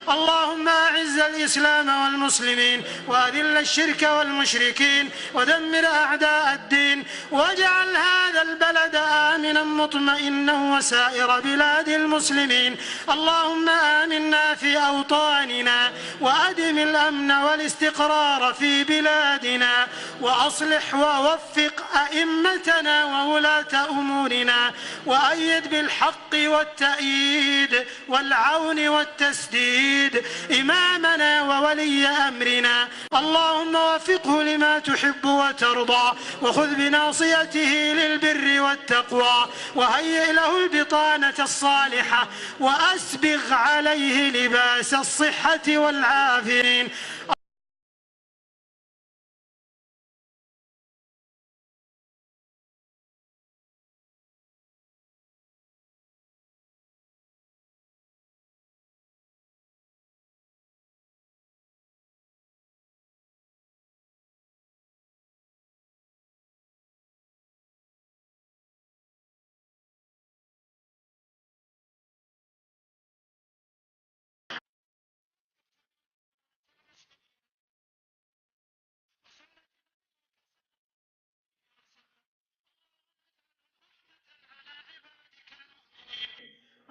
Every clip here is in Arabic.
اللهم أعز الإسلام والمسلمين وأذل الشرك والمشركين ودمر أعداء الدين واجعل هذا البلد آمنا مطمئنا وسائر بلاد المسلمين. اللهم آمنا في أوطاننا وأدم الأمن والاستقرار في بلادنا وأصلح ووفق أئمتنا وولاة أمورنا وأيد بالحق والتأييد والعون والتسديد إمامنا وولي أمرنا. اللهم وفقه لما تحب وترضى وخذ بناصيته للبر والتقوى وهيئ له البطانة الصالحة وأسبغ عليه لباس الصحة والعافية.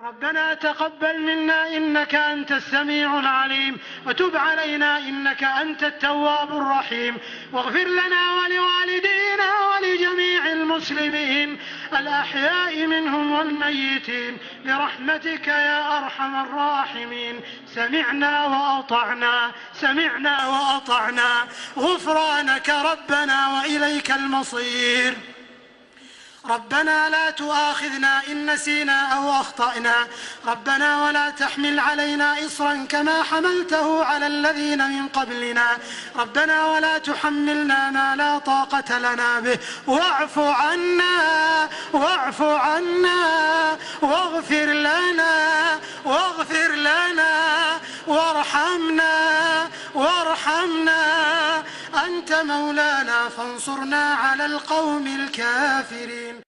ربنا تقبل منا إنك أنت السميع العليم وتب علينا إنك أنت التواب الرحيم واغفر لنا ولوالدينا ولجميع المسلمين الأحياء منهم والميتين برحمتك يا أرحم الراحمين. سمعنا وأطعنا سمعنا وأطعنا غفرانك ربنا وإليك المصير. ربنا لا تؤاخذنا إن نسينا أو أخطأنا ربنا ولا تحمل علينا إصرا كما حملته على الذين من قبلنا ربنا ولا تحملنا ما لا طاقة لنا به واعف عنا واغفر لنا وارحمنا أنت مولانا فانصرنا على القوم الكافرين.